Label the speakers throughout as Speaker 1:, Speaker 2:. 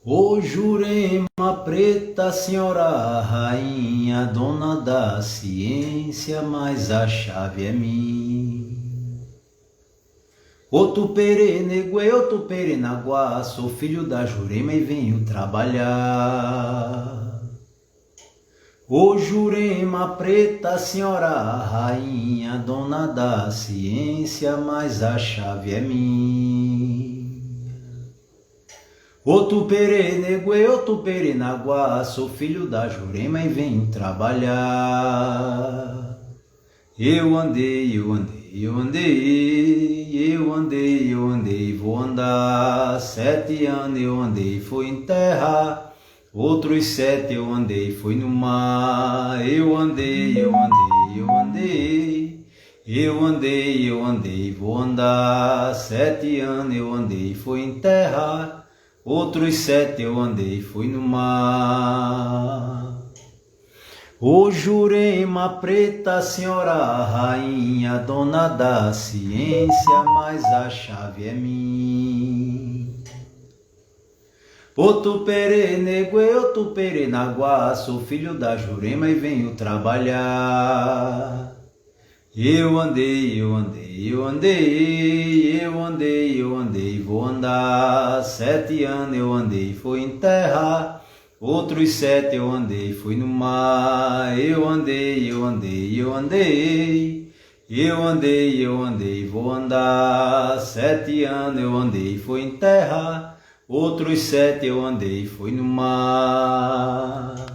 Speaker 1: Ô Jurema preta, senhora rainha, dona da ciência, mas a chave é minha. Ô Tupere Negue, ô Tupere Naguá, sou filho da Jurema e venho trabalhar. Ô Jurema preta, senhora rainha, dona da ciência, mas a chave é minha. Ô Tupere Negue, ô Tupere Naguá, sou filho da Jurema e venho trabalhar. Eu andei, vou andar. 7 anos eu andei, fui em terra. Outros 7 eu andei, fui no mar. Eu andei, vou andar. 7 anos eu andei, fui em terra. Outros 7 eu andei, fui no mar. Ô Jurema preta, senhora rainha, dona da ciência, mas a chave é minha. Ô Tupere Negue, ô Tupere Naguá, sou filho da Jurema e venho trabalhar. Eu andei, vou andar. 7 anos eu andei, fui em terra. Outros 7 eu andei, fui no mar. Eu andei, vou andar. 7 anos eu andei, fui em terra. Outros 7 eu andei, fui no mar.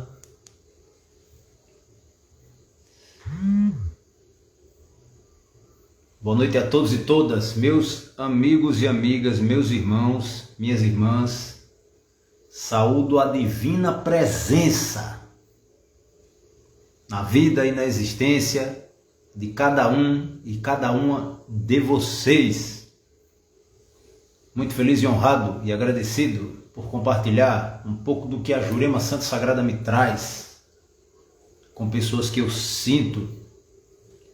Speaker 1: Boa noite a todos e todas, meus amigos e amigas, meus irmãos, minhas irmãs. Saúdo a divina presença na vida e na existência de cada um e cada uma de vocês. Muito feliz e honrado e agradecido por compartilhar um pouco do que a Jurema Santa Sagrada me traz com pessoas que eu sinto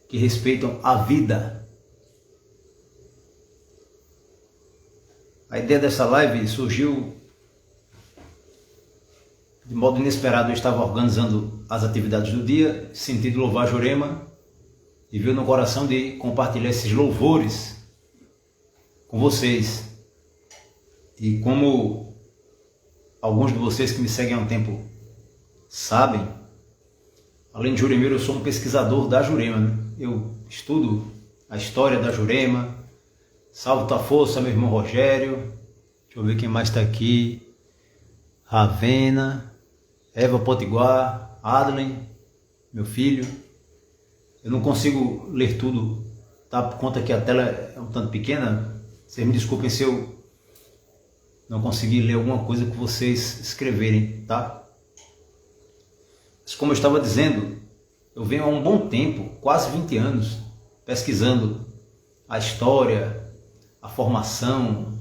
Speaker 1: que respeitam a vida. A ideia dessa live surgiu de modo inesperado. Eu estava organizando as atividades do dia, sentindo louvar a Jurema, e veio no coração de compartilhar esses louvores com vocês. E como alguns de vocês que me seguem há um tempo sabem, além de juremeiro, eu sou um pesquisador da Jurema, né? Eu estudo a história da Jurema. Salve tua força, meu irmão Rogério. Deixa eu ver quem mais está aqui. Ravena, Eva Potiguar, Adlen, meu filho. Eu não consigo ler tudo, tá? Por conta que a tela é um tanto pequena. Vocês me desculpem se eu não conseguir ler alguma coisa que vocês escreverem, tá? Mas como eu estava dizendo, eu venho há um bom tempo, quase 20 anos, pesquisando a história, a formação,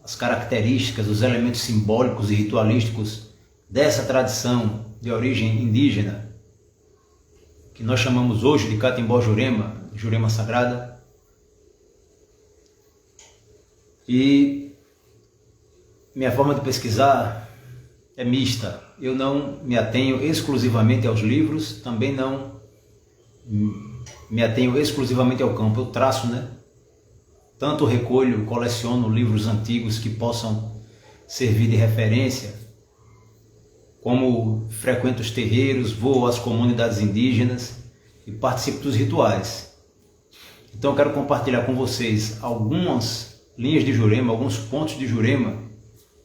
Speaker 1: as características, os elementos simbólicos e ritualísticos dessa tradição de origem indígena, que nós chamamos hoje de Catimbó Jurema, Jurema Sagrada. E minha forma de pesquisar é mista. Eu não me atenho exclusivamente aos livros, também não me atenho exclusivamente ao campo. Eu traço, né? Tanto recolho, coleciono livros antigos que possam servir de referência, como frequento os terreiros, vou às comunidades indígenas e participo dos rituais. Então eu quero compartilhar com vocês algumas linhas de Jurema, alguns pontos de Jurema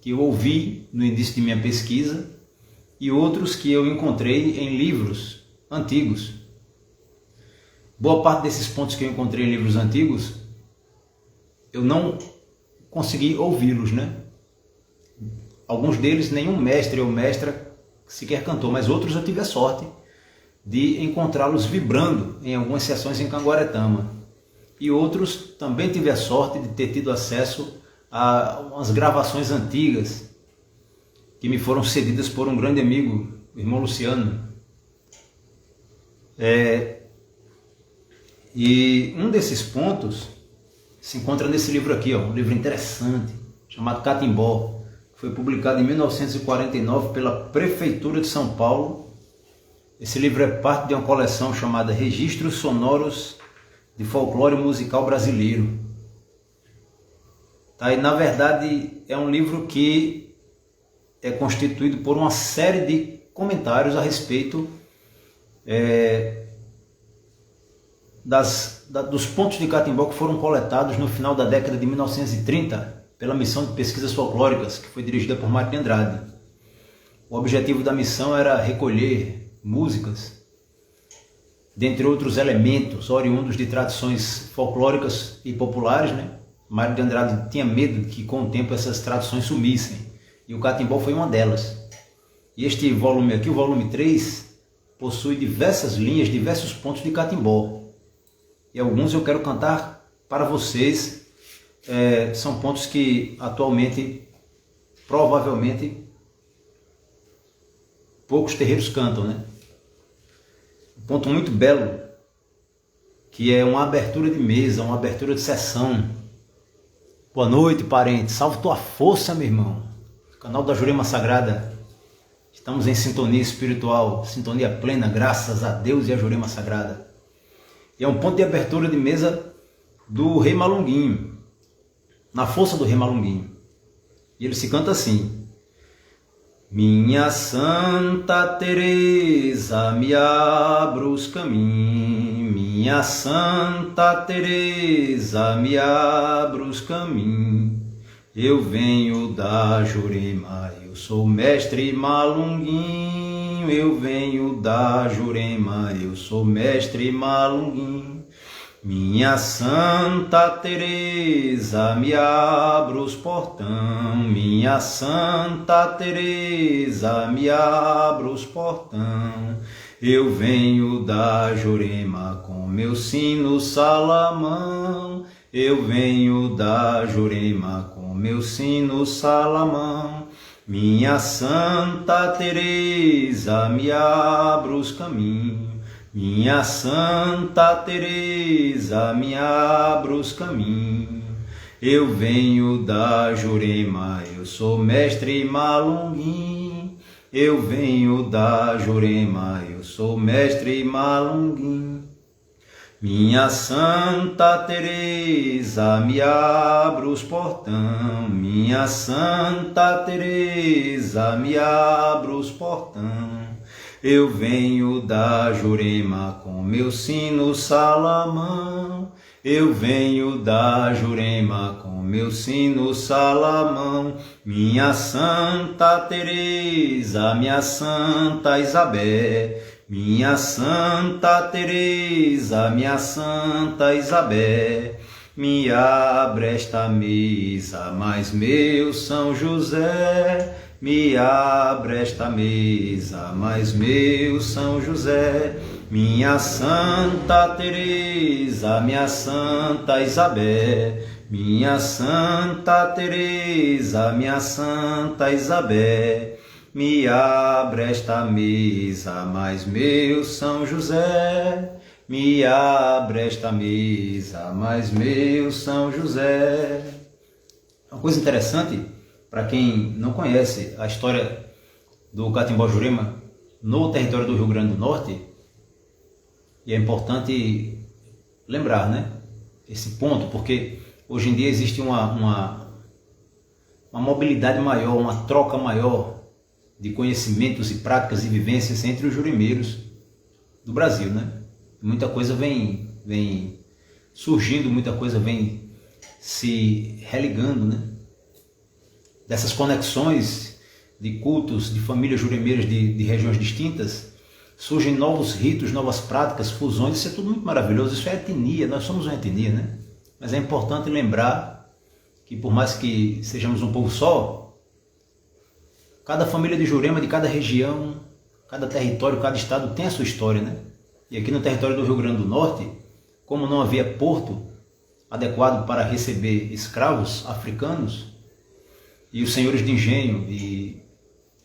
Speaker 1: que eu ouvi no início de minha pesquisa e outros que eu encontrei em livros antigos. Boa parte desses pontos que eu encontrei em livros antigos eu não consegui ouvi-los, né? Alguns deles nenhum mestre ou mestra sequer cantou, mas outros eu tive a sorte de encontrá-los vibrando em algumas sessões em Canguaretama. E outros também tive a sorte de ter tido acesso a umas gravações antigas que me foram cedidas por um grande amigo, o irmão Luciano. E um desses pontos se encontra nesse livro aqui, ó, um livro interessante, chamado Catimbó, foi publicado em 1949 pela Prefeitura de São Paulo. Esse livro é parte de uma coleção chamada Registros Sonoros de Folclore Musical Brasileiro. Tá? E, na verdade, é um livro que é constituído por uma série de comentários a respeito dos pontos de catimbó que foram coletados no final da década de 1930 pela Missão de Pesquisas Folclóricas, que foi dirigida por Mário de Andrade. O objetivo da missão era recolher músicas, dentre outros elementos oriundos de tradições folclóricas e populares, né? Mário de Andrade tinha medo de que com o tempo essas tradições sumissem, e o catimbó foi uma delas. E este volume aqui, o volume 3, possui diversas linhas, diversos pontos de catimbó. E alguns eu quero cantar para vocês. São pontos que atualmente, provavelmente, poucos terreiros cantam, né? Um ponto muito belo, que é uma abertura de mesa, uma abertura de sessão. Boa noite, parente. Salve tua força, meu irmão. Canal da Jurema Sagrada. Estamos em sintonia espiritual, sintonia plena, graças a Deus e a Jurema Sagrada. E é um ponto de abertura de mesa do Rei Malunguinho, na força do Rei Malunguinho. E ele se canta assim: minha Santa Teresa, me abra os caminhos. Minha Santa Teresa, me abra os caminhos. Eu venho da Jurema, eu sou mestre Malunguinho. Eu venho da Jurema, eu sou mestre Malunguinho. Minha Santa Teresa, me abra os portão. Minha Santa Teresa, me abra os portão. Eu venho da Jurema com meu sino salamão. Eu venho da Jurema com meu sino salamão. Minha Santa Teresa, me abra os caminhos. Minha Santa Teresa, me abra os caminhos. Eu venho da Jurema, eu sou mestre Malunguinho. Eu venho da Jurema, eu sou mestre Malunguinho. Minha Santa Teresa, me abra os portão. Minha Santa Teresa, me abra os portão. Eu venho da Jurema com meu sino salamão. Eu venho da Jurema com meu sino salamão. Minha Santa Teresa, minha Santa Isabel. Minha Santa Teresa, minha Santa Isabel. Me abra esta mesa, mais meu São José. Me abra esta mesa, mais meu São José. Minha Santa Teresa, minha Santa Isabel. Minha Santa Teresa, minha Santa Isabel. Me abra esta mesa, mais meu São José. Me abra esta mesa, mais meu São José. Uma coisa interessante, para quem não conhece a história do Catimbó Jurema no território do Rio Grande do Norte, e é importante lembrar, né, esse ponto, porque hoje em dia existe uma mobilidade maior, uma troca maior de conhecimentos e práticas e vivências entre os jurimeiros do Brasil, né? Muita coisa vem surgindo, muita coisa vem se religando, né? Dessas conexões de cultos, de famílias jurimeiras de regiões distintas, surgem novos ritos, novas práticas, fusões. Isso é tudo muito maravilhoso. Isso é etnia, nós somos uma etnia, né? Mas é importante lembrar que, por mais que sejamos um povo só, cada família de Jurema, de cada região, cada território, cada estado tem a sua história, né? E aqui no território do Rio Grande do Norte, como não havia porto adequado para receber escravos africanos, e os senhores de engenho e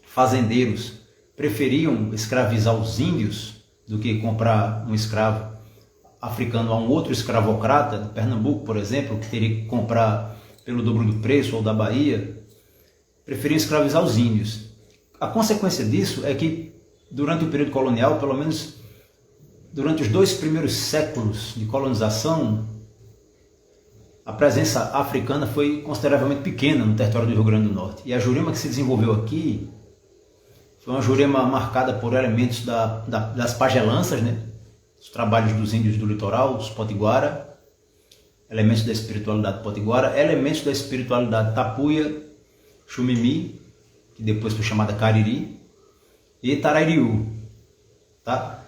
Speaker 1: fazendeiros preferiam escravizar os índios do que comprar um escravo africano a um outro escravocrata, de Pernambuco, por exemplo, que teria que comprar pelo dobro do preço, ou da Bahia, preferiam escravizar os índios. A consequência disso é que, durante o período colonial, pelo menos durante os 2 primeiros séculos de colonização, a presença africana foi consideravelmente pequena no território do Rio Grande do Norte. E a Jurema que se desenvolveu aqui foi uma Jurema marcada por elementos das pagelanças, né? Os trabalhos dos índios do litoral, os potiguara, elementos da espiritualidade potiguara, elementos da espiritualidade tapuia, Xumimi, que depois foi chamada Cariri, e Tarairiú. Tá?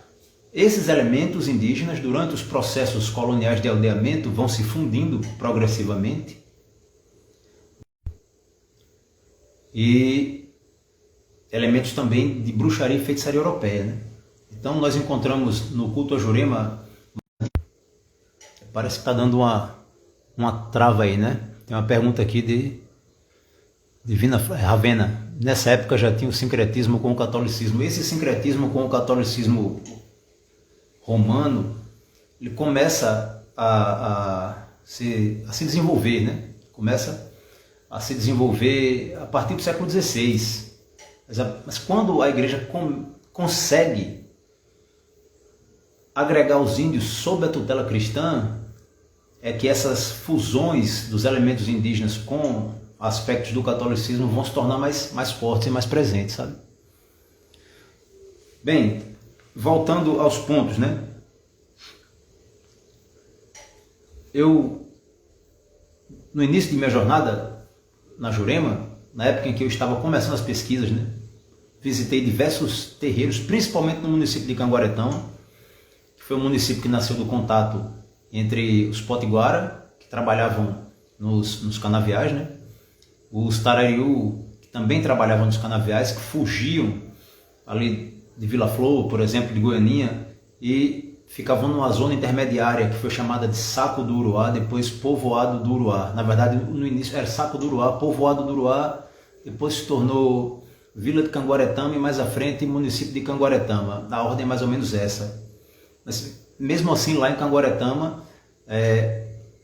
Speaker 1: Esses elementos indígenas, durante os processos coloniais de aldeamento, vão se fundindo progressivamente e elementos também de bruxaria e feitiçaria europeia, né? Então nós encontramos no culto a Jurema, parece que está dando uma trava aí, né? Tem uma pergunta aqui de Divina Ravena. Nessa época já tinha o sincretismo com o catolicismo. Esse sincretismo com o catolicismo romano, ele começa a se desenvolver, né? Começa a se desenvolver a partir do século XVI. Mas quando a igreja consegue agregar os índios sob a tutela cristã, é que essas fusões dos elementos indígenas com aspectos do catolicismo vão se tornar mais fortes e mais presentes, sabe? Bem, voltando aos pontos, né? No início de minha jornada na Jurema, na época em que eu estava começando as pesquisas, né? Visitei diversos terreiros, principalmente no município de Canguaretama, que foi um município que nasceu do contato entre os potiguara, que trabalhavam nos canaviais, né? Os Tarariú, que também trabalhavam nos canaviais, que fugiam ali de Vila Flor, por exemplo, de Goianinha, e ficavam numa zona intermediária que foi chamada de Saco do Uruá, depois Povoado do Uruá. Na verdade, no início era Saco do Uruá, Povoado do Uruá, depois se tornou Vila de Canguaretama e mais à frente município de Canguaretama. A ordem é mais ou menos essa. Mas, mesmo assim, lá em Canguaretama,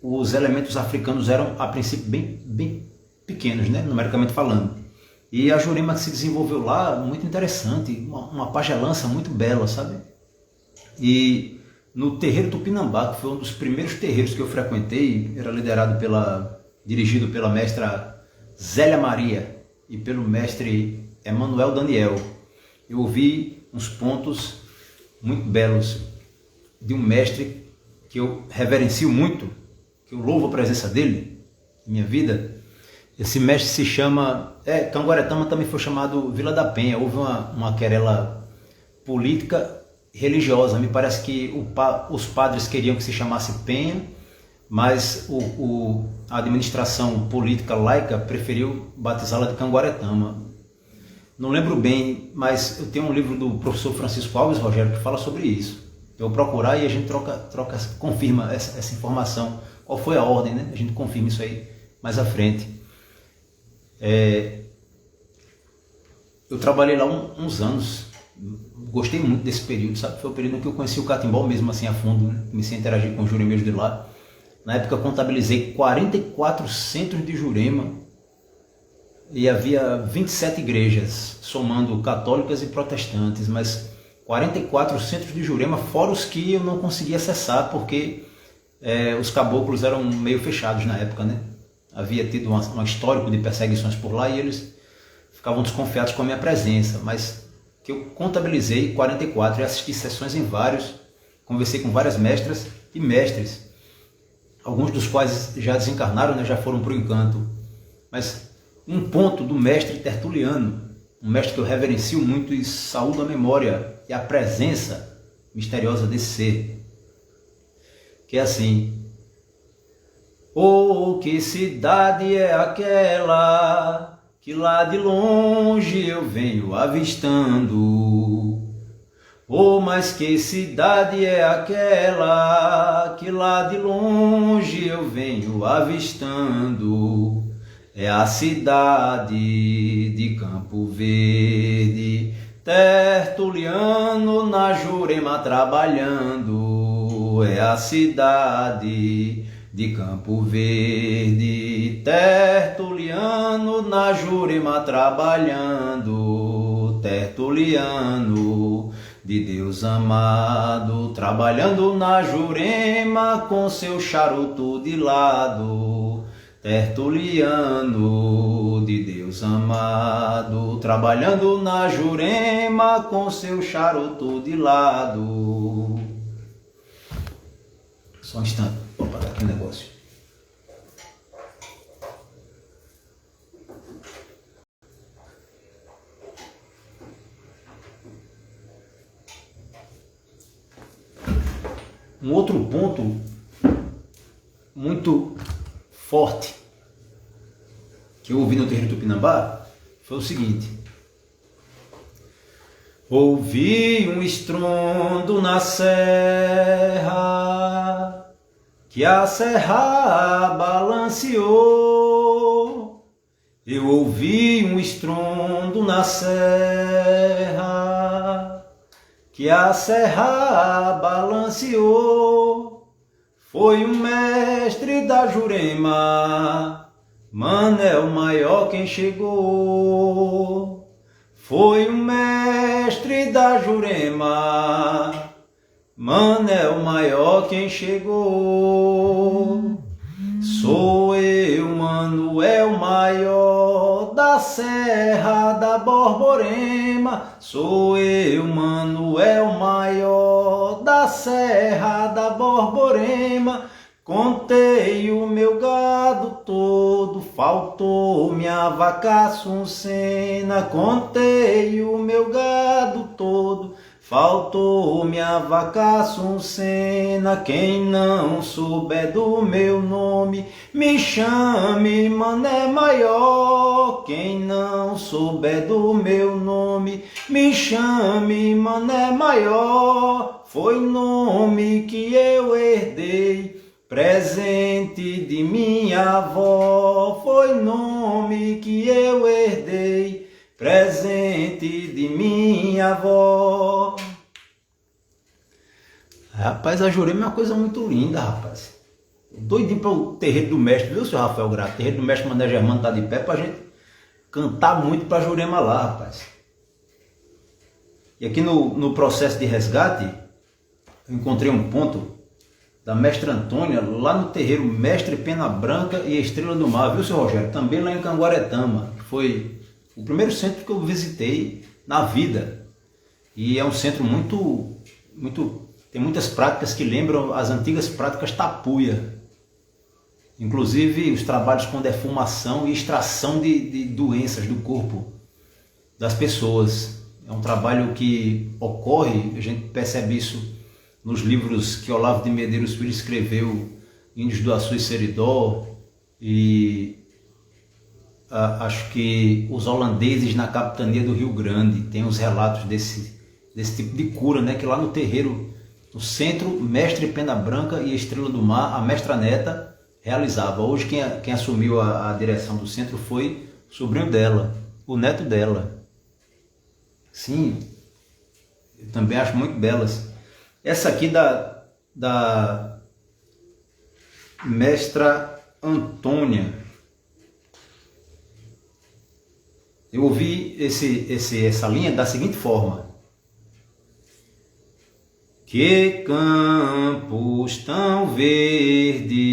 Speaker 1: os elementos africanos eram, a princípio, bem pequenos, né, numericamente falando. E a Jurema que se desenvolveu lá, muito interessante, uma pagelança muito bela, sabe? E no terreiro Tupinambá, que foi um dos primeiros terreiros que eu frequentei, era dirigido pela mestra Zélia Maria e pelo mestre Emanuel Daniel. Eu ouvi uns pontos muito belos de um mestre que eu reverencio muito, que eu louvo a presença dele em minha vida. Esse mestre se chama... Canguaretama também foi chamado Vila da Penha. Houve uma querela política religiosa. Me parece que os padres queriam que se chamasse Penha, mas a administração política laica preferiu batizá-la de Canguaretama. Não lembro bem, mas eu tenho um livro do professor Francisco Alves Rogério que fala sobre isso. Eu vou procurar e a gente confirma essa informação. Qual foi a ordem, né? A gente confirma isso aí mais à frente. Eu trabalhei lá uns anos, gostei muito desse período, sabe? Foi o período em que eu conheci o catimbó mesmo assim a fundo, né? Comecei a interagir com os juremeiros de lá. Na época eu contabilizei 44 centros de Jurema e havia 27 igrejas, somando católicas e protestantes, mas 44 centros de Jurema, fora os que eu não conseguia acessar, porque os caboclos eram meio fechados na época, né? Havia tido um histórico de perseguições por lá e eles ficavam desconfiados com a minha presença, mas que eu contabilizei 44 e assisti sessões em vários, conversei com várias mestras e mestres, alguns dos quais já desencarnaram, né, já foram para o encanto, mas um ponto do mestre Tertuliano, um mestre que eu reverencio muito e saúdo a memória e a presença misteriosa desse ser, que é assim: oh, que cidade é aquela que lá de longe eu venho avistando? Oh, mas que cidade é aquela que lá de longe eu venho avistando? É a cidade de Campo Verde, Tertuliano na Jurema trabalhando. É a cidade de Campo Verde, Tertuliano na Jurema trabalhando, Tertuliano de Deus amado, trabalhando na Jurema com seu charuto de lado. Tertuliano de Deus amado, trabalhando na Jurema com seu charuto de lado. Só um instante, vou parar aqui o negócio. Um outro ponto muito forte que eu ouvi no terreiro Tupinambá foi o seguinte: ouvi um estrondo na serra, que a serra balanceou. Eu ouvi um estrondo na serra, que a serra balanceou. Foi o mestre da Jurema, Manel Maior, quem chegou. Foi o mestre da Jurema, Manel Maior, quem chegou. Sou eu, Manuel Maior, da Serra da Borborema. Sou eu, Manuel Maior, da Serra da Borborema. Contei o meu gado todo, faltou-me a vaca Suncena. Contei o meu gado todo, faltou-me a vaca Suncena. Quem não souber do meu nome, me chame Mané Maior. Quem não souber do meu nome, me chame Mané Maior. Foi nome que eu herdei, presente de minha avó. Foi nome que eu herdei, presente de minha avó. Rapaz, a Jurema é uma coisa muito linda, rapaz. Doidinho para o terreiro do mestre, viu, senhor Rafael Grato? O terreiro do mestre Mané Germano tá de pé pra gente cantar muito pra Jurema lá, rapaz. E aqui no processo de resgate, eu encontrei um ponto da mestra Antônia, lá no terreiro Mestre Pena Branca e Estrela do Mar, viu, seu Rogério? Também lá em Canguaretama, que foi o primeiro centro que eu visitei na vida. E é um centro tem muitas práticas que lembram as antigas práticas tapuia. Inclusive os trabalhos com defumação e extração de doenças do corpo das pessoas. É um trabalho que ocorre, a gente percebe isso nos livros que Olavo de Medeiros Filho escreveu, Índios do Açu e Seridó, e acho que os holandeses na capitania do Rio Grande tem os relatos desse tipo de cura, né? Que lá no terreiro, no centro, Mestre Pena Branca e Estrela do Mar, a mestra Neta realizava. Hoje quem assumiu a direção do centro foi o sobrinho dela, o neto dela. Sim, eu também acho muito belas. Essa aqui da mestra Antônia. Eu ouvi essa linha da seguinte forma: que campos tão verde,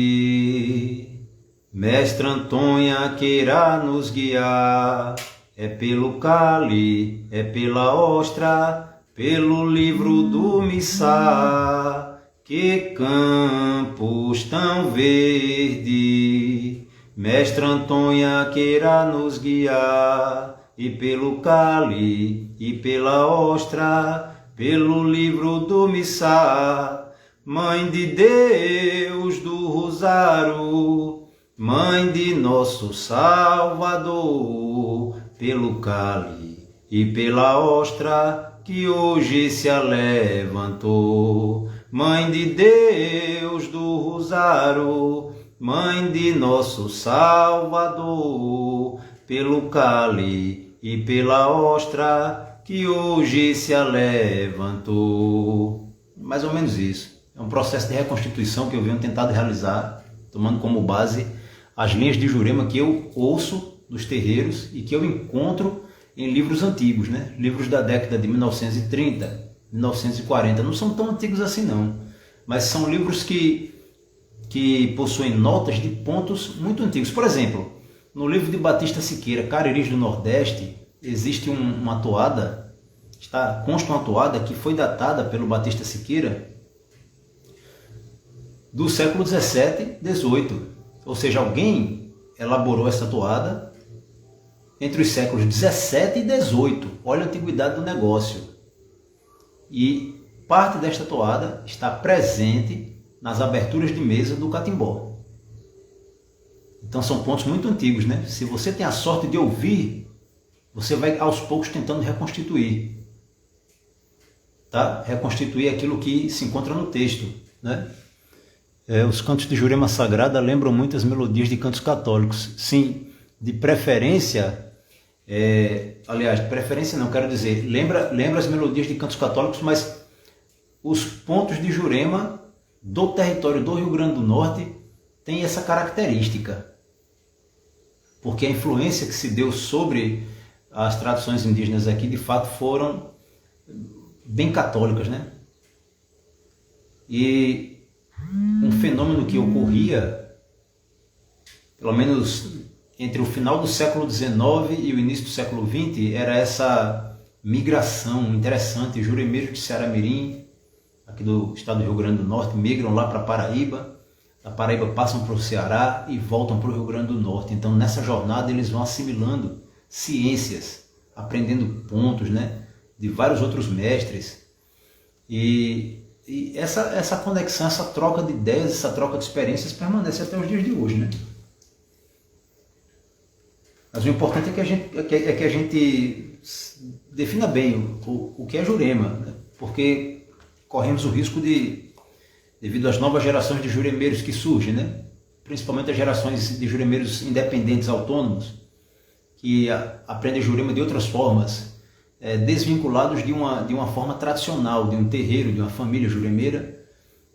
Speaker 1: mestra Antônia queira nos guiar. É pelo Cali, é pela ostra, pelo livro do Missá. Que campos tão verde, mestra Antônia queira nos guiar. E pelo Cali, e pela ostra, pelo livro do Missá. Mãe de Deus do Rosário, Mãe de nosso Salvador, pelo Cali e pela ostra que hoje se levantou. Mãe de Deus do Rosário, Mãe de nosso Salvador, pelo Cali e pela ostra que hoje se levantou. Mais ou menos isso. É um processo de reconstituição que eu venho tentado realizar. tomando como base as linhas de Jurema que eu ouço dos terreiros e que eu encontro em livros antigos, né? Livros da década de 1930, 1940, não são tão antigos assim não, mas são livros que possuem notas de pontos muito antigos. Por exemplo, no livro de Batista Siqueira, Cariris do Nordeste, existe uma toada, consta uma toada que foi datada pelo Batista Siqueira do século 17, 18, ou seja, alguém elaborou essa toada entre os séculos 17 e 18. Olha a antiguidade do negócio. E parte desta toada está presente nas aberturas de mesa do catimbó. Então são pontos muito antigos, né? Se você tem a sorte de ouvir, você vai aos poucos tentando reconstituir, tá? Reconstituir aquilo que se encontra no texto, né? Os cantos de Jurema Sagrada lembram muitas melodias de cantos católicos. Sim, de preferência, aliás, de preferência não, quero dizer, lembra as melodias de cantos católicos, mas os pontos de Jurema do território do Rio Grande do Norte têm essa característica, porque a influência que se deu sobre as tradições indígenas aqui, de fato, foram bem católicas, né? E um fenômeno que ocorria, pelo menos entre o final do século XIX e o início do século XX, era essa migração interessante. Juremeiros de Ceará-Mirim, aqui do estado do Rio Grande do Norte, migram lá para Paraíba, da Paraíba passam para o Ceará e voltam para o Rio Grande do Norte. Então nessa jornada eles vão assimilando ciências, aprendendo pontos, né, de vários outros mestres, e essa conexão, essa troca de ideias, essa troca de experiências permanece até os dias de hoje, né? Mas o importante é que a gente defina bem o que é Jurema, né? Porque corremos o risco devido às novas gerações de juremeiros que surgem, né? Principalmente as gerações de juremeiros independentes, autônomos, que aprendem Jurema de outras formas, desvinculados de uma forma tradicional, de um terreiro, de uma família juremeira.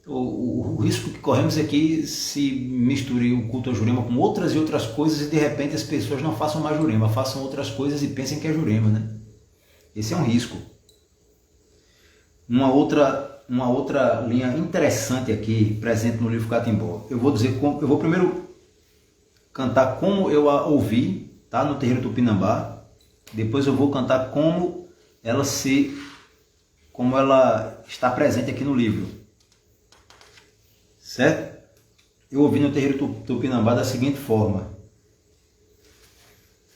Speaker 1: O risco que corremos é que se misture o culto a Jurema com outras e outras coisas e de repente as pessoas não façam mais Jurema, façam outras coisas e pensem que é Jurema, né? Esse é um risco. Uma outra linha interessante aqui, presente no livro Catimbó. Eu vou primeiro cantar como eu a ouvi, tá, no terreiro Tupinambá. Depois eu vou cantar como ela está presente aqui no livro. Certo? Eu ouvi no terreiro Tupinambá da seguinte forma: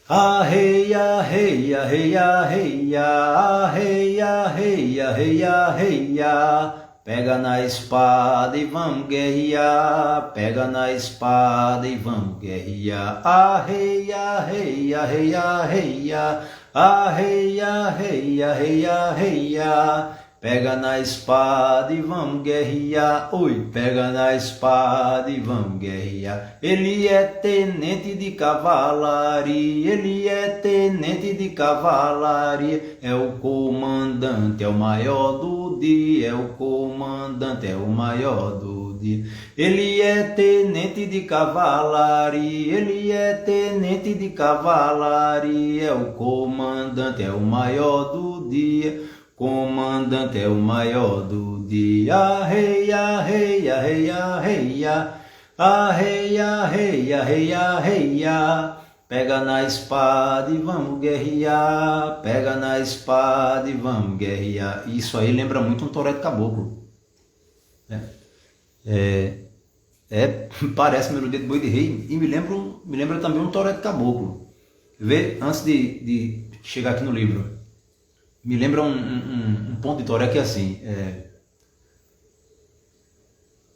Speaker 1: arreia, reia, reia, reia, arreia, reia, reia, reia, pega na espada e vamos guerrear, pega na espada e vamos guerrear, arreia, reia, reia, reia, arreia, reia, reia, reia, pega na espada e vamos guerrear, oi, pega na espada e vamos guerrear. Ele é tenente de cavalaria, ele é tenente de cavalaria, é o comandante, é o maior do dia, é o comandante, é o maior do dia. Ele é tenente de cavalaria, ele é tenente de cavalaria, é o comandante, é o maior do dia. Comandante é o maior do dia, arreia, arreia, arreia, arreia, arreia, arreia, arreia, arreia, pega na espada e vamos guerrear, pega na espada e vamos guerrear. Isso aí lembra muito um toré de caboclo. Parece melodia de boi de rei e me lembra também um toré de caboclo. Vê, antes de chegar aqui no livro, me lembra um ponto de toré que é assim: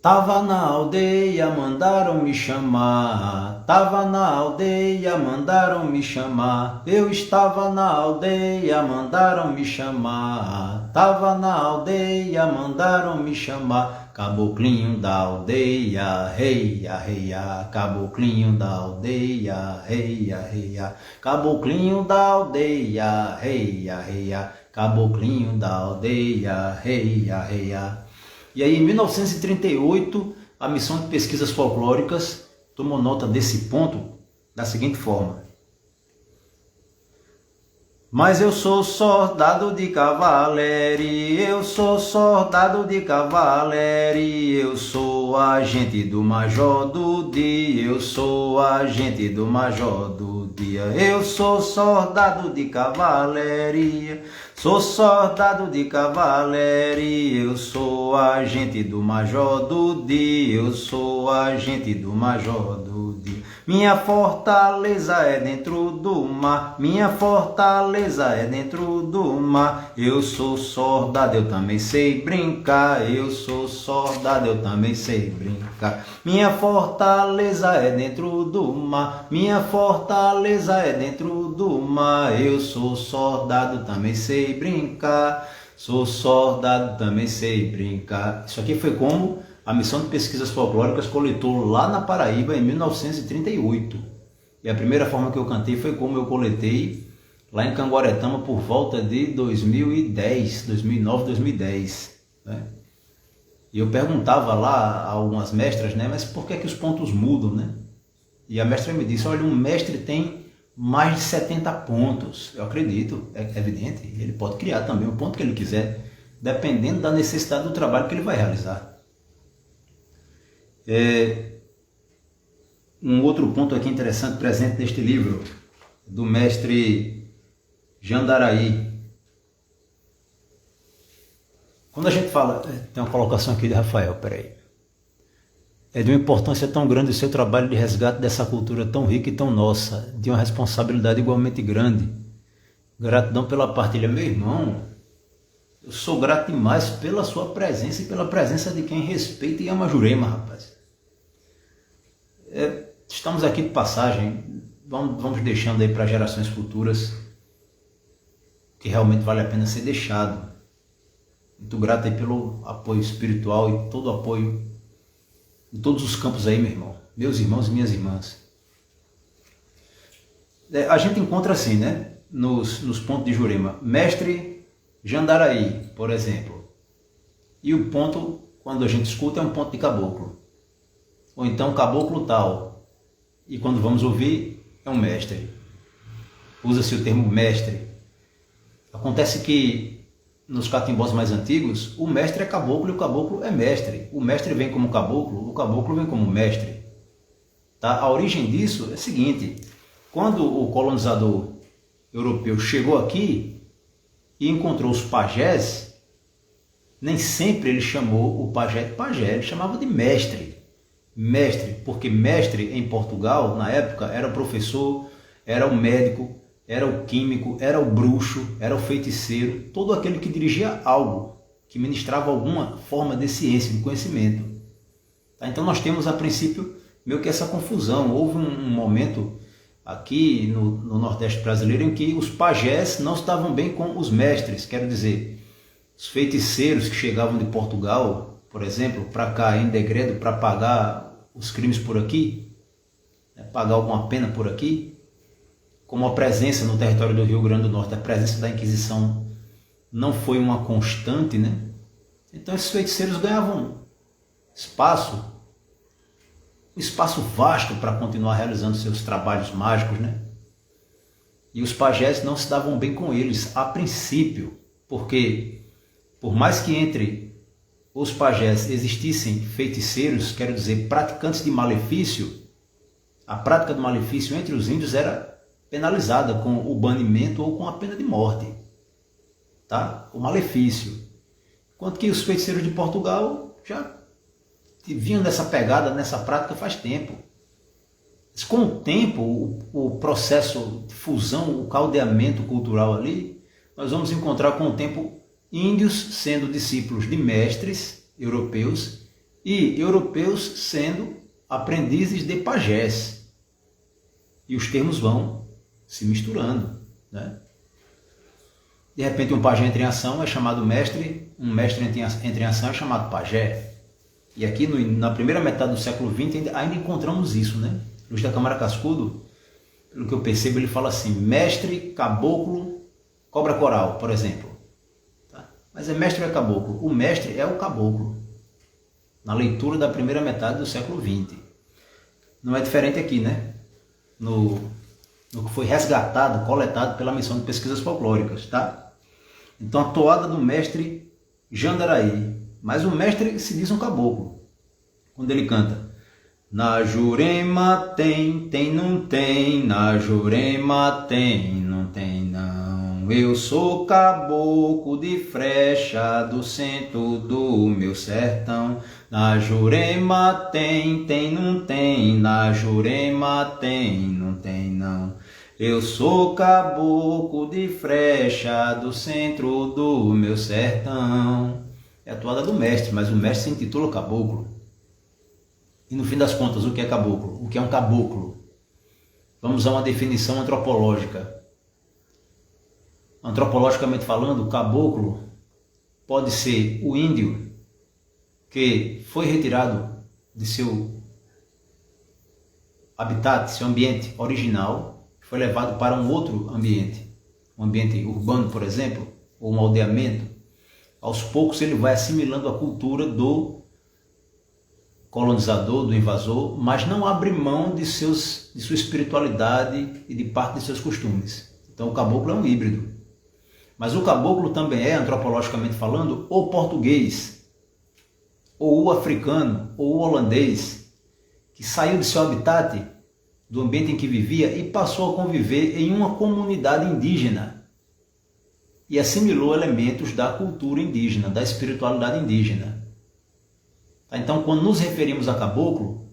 Speaker 1: tava na aldeia, mandaram me chamar, tava na aldeia, mandaram me chamar, eu estava na aldeia, mandaram me chamar, tava na aldeia, mandaram me chamar, caboclinho da aldeia, reia, reia, caboclinho da aldeia, reia, reia, caboclinho da aldeia, reia, reia, caboclinho da aldeia, reia, reia. E aí em 1938 a missão de pesquisas folclóricas tomou nota desse ponto da seguinte forma: mas eu sou soldado de cavalaria, eu sou soldado de cavalaria, eu sou agente do major do dia, eu sou agente do major do dia, eu sou soldado de cavalaria, sou soldado de cavalaria, eu sou agente do major do dia, eu sou agente do major do dia. Minha fortaleza é dentro do mar, minha fortaleza é dentro do mar. Eu sou soldado, eu também sei brincar, eu sou soldado, eu também sei brincar. Minha fortaleza é dentro do mar, minha fortaleza é dentro do mar. Eu sou soldado, também sei brincar, sou soldado, também sei brincar. Isso aqui foi como a missão de pesquisas folclóricas coletou lá na Paraíba em 1938. E a primeira forma que eu cantei foi como eu coletei lá em Canguaretama por volta de 2010, 2009, 2010. Né? E eu perguntava lá a algumas mestras, né, mas por que os pontos mudam? Né? E a mestra me disse, olha, um mestre tem mais de 70 pontos. Eu acredito, é evidente, ele pode criar também o ponto que ele quiser, dependendo da necessidade do trabalho que ele vai realizar. Um outro ponto aqui interessante presente neste livro, do mestre Jandaraí. Quando a gente fala, tem uma colocação aqui de Rafael, peraí. É de uma importância tão grande o seu trabalho de resgate dessa cultura tão rica e tão nossa, de uma responsabilidade igualmente grande. Gratidão pela partilha. Meu irmão, eu sou grato demais pela sua presença e pela presença de quem respeita e ama Jurema, rapaz. Estamos aqui de passagem, vamos deixando aí para gerações futuras que realmente vale a pena ser deixado. Muito grato aí pelo apoio espiritual e todo o apoio em todos os campos aí, meu irmão, meus irmãos e minhas irmãs. A gente encontra assim, né, nos pontos de Jurema, mestre Jandaraí, por exemplo, e o ponto, quando a gente escuta, é um ponto de caboclo. Ou então caboclo tal, e quando vamos ouvir, é um mestre. Usa-se o termo mestre. Acontece que nos catimbós mais antigos, o mestre é caboclo e o caboclo é mestre. O mestre vem como caboclo, o caboclo vem como mestre. Tá? A origem disso é a seguinte: quando o colonizador europeu chegou aqui e encontrou os pajés, nem sempre ele chamou o pajé de pajé, ele chamava de mestre. Mestre, porque mestre em Portugal, na época, era o professor, era o médico, era o químico, era o bruxo, era o feiticeiro, todo aquele que dirigia algo, que ministrava alguma forma de ciência, de conhecimento. Tá? Então nós temos, a princípio, meio que essa confusão. Houve um momento aqui no Nordeste brasileiro em que os pajés não estavam bem com os mestres, quero dizer, os feiticeiros que chegavam de Portugal, por exemplo, para cá em degredo para pagar os crimes por aqui, né, pagar alguma pena por aqui, como a presença no território do Rio Grande do Norte, a presença da Inquisição não foi uma constante, né? Então esses feiticeiros ganhavam espaço, um espaço vasto para continuar realizando seus trabalhos mágicos, né? E os pajés não se davam bem com eles a princípio, porque por mais que entre os pajés existissem feiticeiros, quero dizer, praticantes de malefício, a prática do malefício entre os índios era penalizada com o banimento ou com a pena de morte. Tá? O malefício. Enquanto que os feiticeiros de Portugal já vinham nessa pegada, nessa prática faz tempo. Mas com o tempo, o processo de fusão, o caldeamento cultural ali, nós vamos encontrar com o tempo índios sendo discípulos de mestres europeus e europeus sendo aprendizes de pajés. E os termos vão se misturando, né? De repente um pajé entra em ação é chamado mestre, um mestre entra em ação é chamado pajé. E aqui na primeira metade do século XX ainda encontramos isso, né? Luís da Câmara Cascudo, pelo que eu percebo, ele fala assim: mestre, caboclo, cobra coral, por exemplo. Tá? Mas é mestre ou é caboclo? O mestre é o caboclo. na leitura da primeira metade do século XX. Não é diferente aqui, né? No que foi resgatado, coletado pela missão de pesquisas folclóricas, tá? Então, a toada do mestre Jandaraí. Mas o mestre se diz um caboclo, quando ele canta: na Jurema tem, não tem, na Jurema tem, não tem não. Eu sou caboclo de Frecha, do centro do meu sertão. Na Jurema tem, não tem, na Jurema tem, não tem não. Eu sou caboclo de Frecha, do centro do meu sertão. É a toada do mestre, mas o mestre se intitula caboclo. E no fim das contas, o que é caboclo? O que é um caboclo? Vamos a uma definição antropológica. Antropologicamente falando, o caboclo pode ser o índio que foi retirado de seu habitat, seu ambiente original, foi levado para um outro ambiente, um ambiente urbano, por exemplo, ou um aldeamento. Aos poucos ele vai assimilando a cultura do colonizador, do invasor, mas não abre mão de sua espiritualidade e de parte de seus costumes. Então o caboclo é um híbrido. Mas o caboclo também é, antropologicamente falando, o português, ou o africano, ou o holandês, que saiu de seu habitat, do ambiente em que vivia, e passou a conviver em uma comunidade indígena e assimilou elementos da cultura indígena, da espiritualidade indígena. Então, quando nos referimos a caboclo,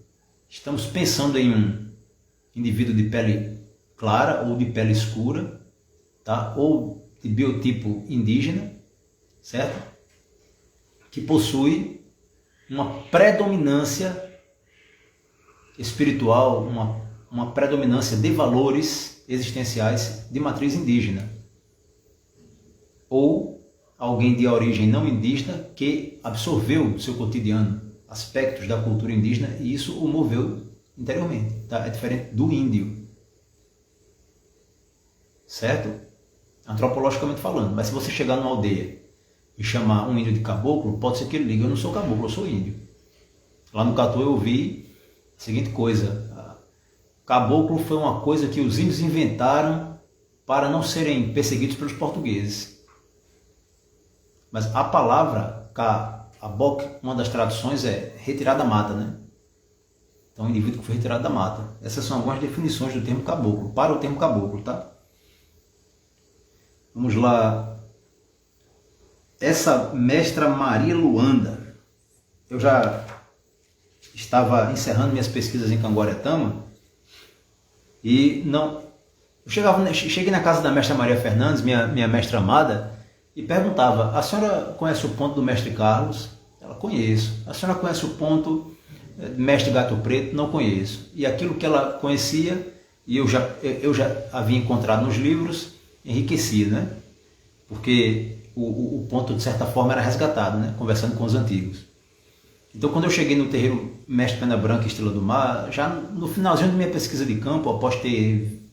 Speaker 1: estamos pensando em um indivíduo de pele clara ou de pele escura, tá? Ou de biotipo indígena, certo? Que possui uma predominância espiritual, uma predominância de valores existenciais de matriz indígena. Ou alguém de origem não indígena que absorveu do seu cotidiano aspectos da cultura indígena e isso o moveu interiormente. Tá? É diferente do índio. Certo? Antropologicamente falando. Mas se você chegar numa aldeia e chamar um índio de caboclo, pode ser que ele ligue: eu não sou caboclo, eu sou índio. Lá no Catu eu ouvi a seguinte coisa: caboclo foi uma coisa que os índios inventaram para não serem perseguidos pelos portugueses. Mas a palavra caboclo, uma das traduções é retirar da mata, né? Então, o indivíduo que foi retirado da mata. Essas são algumas definições do termo caboclo, para o termo caboclo, tá? Vamos lá. Essa mestra Maria Luanda, eu já estava encerrando minhas pesquisas em Canguaretama e não... Cheguei na casa da mestra Maria Fernandes, minha mestra amada, e perguntava: a senhora conhece o ponto do mestre Carlos? Ela: conheço. A senhora conhece o ponto do mestre Gato Preto? Não conheço. E aquilo que ela conhecia, e eu já havia encontrado nos livros, enriquecia, né? Porque o ponto, de certa forma, era resgatado, né? Conversando com os antigos. Então, quando eu cheguei no terreiro Mestre Pena Branca e Estrela do Mar, já no finalzinho da minha pesquisa de campo, após ter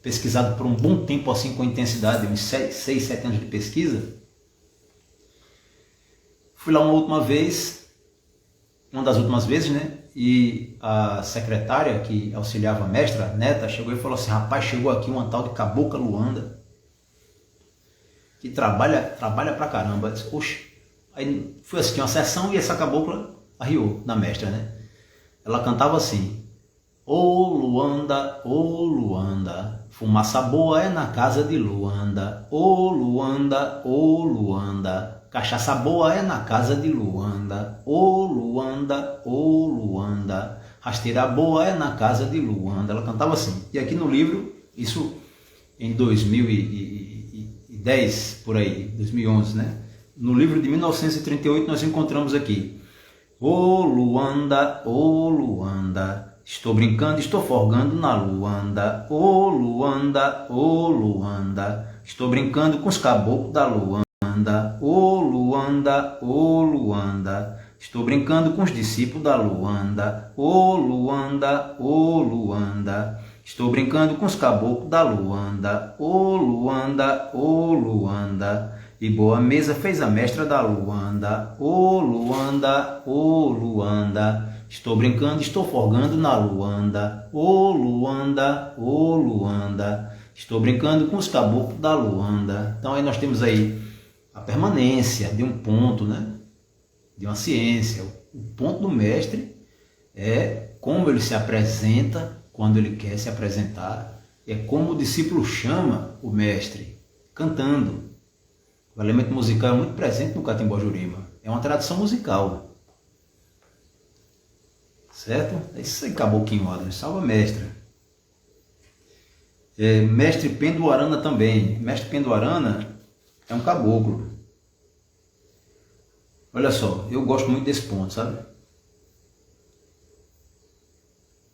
Speaker 1: pesquisado por um bom tempo, assim, com intensidade, uns 6, 7 anos de pesquisa, fui lá uma das últimas vezes, né? E a secretária que auxiliava a mestra, a neta, chegou e falou assim: rapaz, chegou aqui uma tal de Cabocla Luanda, que trabalha pra caramba. Eu disse: oxe. Aí foi assim, uma sessão, e essa cabocla arriou na mestra, né? Ela cantava assim: ô Luanda, fumaça boa é na casa de Luanda. Ô Luanda, cachaça boa é na casa de Luanda. Ô Luanda, rasteira boa é na casa de Luanda. Ela cantava assim. E aqui no livro, isso em 2010, por aí, 2011, né? No livro de 1938 nós encontramos aqui: ô Luanda, estou brincando, estou forgando na Luanda. Ô Luanda, estou brincando com os caboclos da Luanda. Ô Luanda, estou brincando com os discípulos da Luanda. Ô Luanda, estou brincando com os caboclos da Luanda. Ô Luanda, e boa mesa fez a mestra da Luanda. Ô Luanda, ô Luanda, estou brincando, estou forgando na Luanda. Ô Luanda, ô Luanda, estou brincando com os caboclos da Luanda. Então aí nós temos aí a permanência de um ponto, né? De uma ciência. O ponto do mestre é como ele se apresenta quando ele quer se apresentar, é como o discípulo chama o mestre, cantando. O elemento musical é muito presente no Catimbó Jurema, é uma tradição musical, certo? É isso aí, Caboclinho Adams, salva mestra. Mestre Penduarana também, mestre Penduarana é um caboclo. Olha só, eu gosto muito desse ponto, sabe?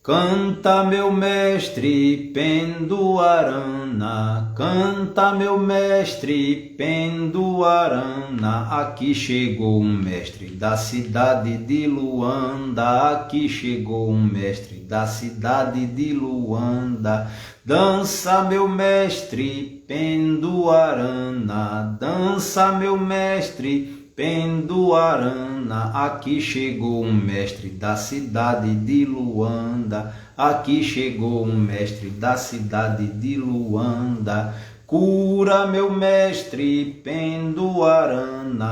Speaker 1: Canta meu mestre Penduarana, canta meu mestre Penduarana, aqui chegou um mestre da cidade de Luanda, aqui chegou um mestre da cidade de Luanda. Dança meu mestre Penduarana, dança meu mestre Penduarana, aqui chegou um mestre da cidade de Luanda, aqui chegou um mestre da cidade de Luanda. Cura meu mestre Penduarana,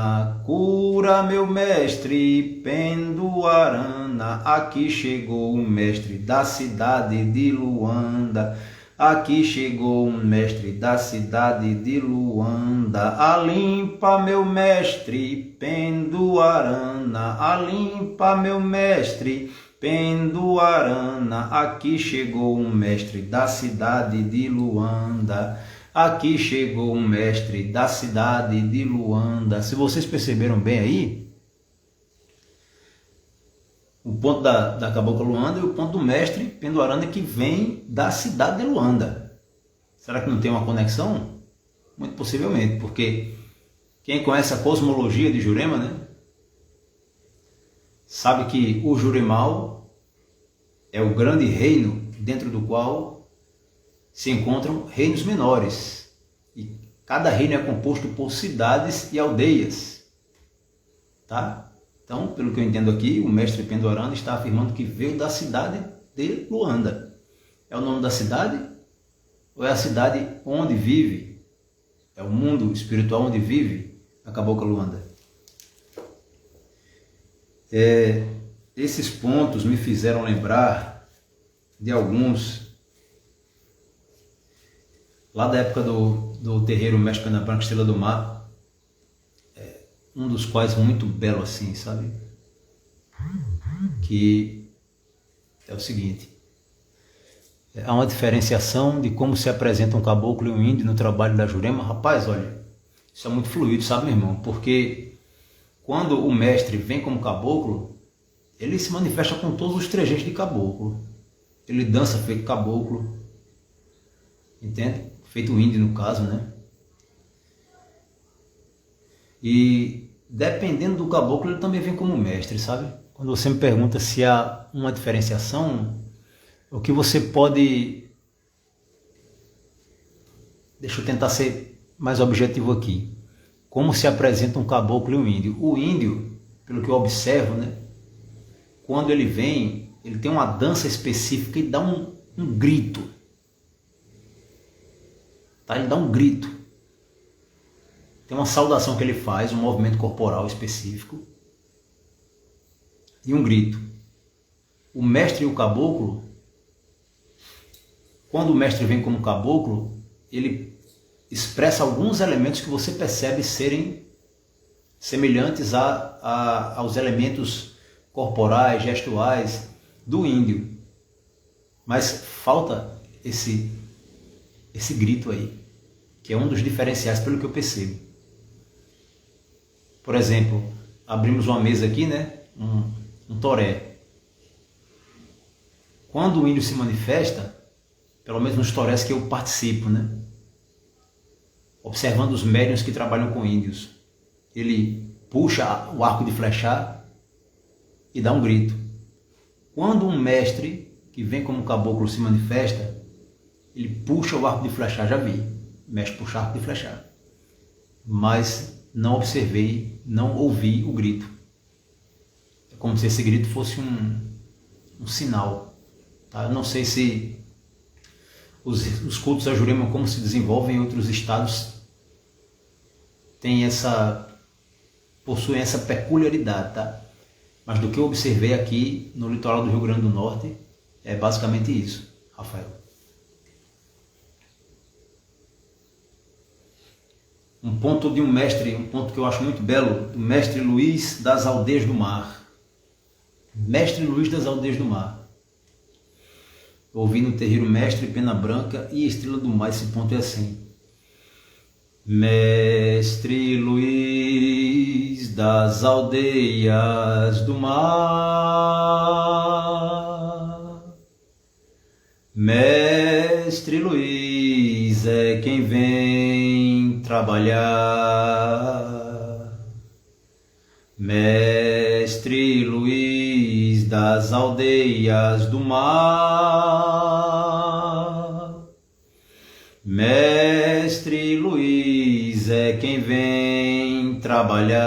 Speaker 1: cura meu mestre Penduarana, aqui chegou um mestre da cidade de Luanda. Aqui chegou um mestre da cidade de Luanda. Alimpa meu mestre Penduarana, alimpa meu mestre Penduarana. Aqui chegou um mestre da cidade de Luanda. Aqui chegou um mestre da cidade de Luanda. Se vocês perceberam bem aí, o ponto da Cabocla Luanda e o ponto do mestre Penduarana que vem da cidade de Luanda. Será que não tem uma conexão? Muito possivelmente, porque quem conhece a cosmologia de Jurema, né, sabe que o Juremal é o grande reino dentro do qual se encontram reinos menores. E cada reino é composto por cidades e aldeias. Tá? Então, pelo que eu entendo aqui, o mestre Penduarana está afirmando que veio da cidade de Luanda. É o nome da cidade? Ou é a cidade onde vive? É o mundo espiritual onde vive a Cabocla Luanda? Esses pontos me fizeram lembrar de alguns lá da época do terreiro Mestre Pena Branca Estrela do Mar. Um dos quais muito belo assim, sabe? Que é o seguinte: há uma diferenciação de como se apresenta um caboclo e um índio no trabalho da Jurema. Rapaz, olha, isso é muito fluido, sabe, meu irmão? Porque quando o mestre vem como caboclo, ele se manifesta com todos os trejeitos de caboclo. Ele dança feito caboclo, entende? Feito índio no caso, né? E dependendo do caboclo, ele também vem como mestre, sabe? Quando você me pergunta se há uma diferenciação, o que você pode... Deixa eu tentar ser mais objetivo aqui. Como se apresenta um caboclo e um índio? O índio, pelo que eu observo, né? Quando ele vem, ele tem uma dança específica e dá um grito. Tá? Ele dá um grito. Tem uma saudação que ele faz, um movimento corporal específico e um grito. O mestre e o caboclo, quando o mestre vem como caboclo, ele expressa alguns elementos que você percebe serem semelhantes aos elementos corporais, gestuais do índio. Mas falta esse grito aí, que é um dos diferenciais pelo que eu percebo. Por exemplo, abrimos uma mesa aqui, né? Um toré. Quando o índio se manifesta, pelo menos nos torés que eu participo, né? Observando os médiuns que trabalham com índios, ele puxa o arco de flechar e dá um grito. Quando um mestre que vem como caboclo se manifesta, ele puxa o arco de flechar, já vi, o mestre puxa o arco de flechar. mas não observei, não ouvi o grito. É como se esse grito fosse um sinal. Tá? Eu não sei se os cultos a Jurema, como se desenvolvem em outros estados, possuem essa peculiaridade, tá? Mas do que eu observei aqui no litoral do Rio Grande do Norte, é basicamente isso, Rafael. Um ponto de um mestre, um ponto que eu acho muito belo, do mestre Luiz das Aldeias do Mar. Mestre Luiz das Aldeias do Mar. Eu ouvi no terreiro Mestre Pena Branca e Estrela do Mar, esse ponto é assim. Mestre Luiz das Aldeias do Mar, Mestre Luiz é quem vem trabalhar. Mestre Luiz das Aldeias do Mar, Mestre Luiz é quem vem trabalhar.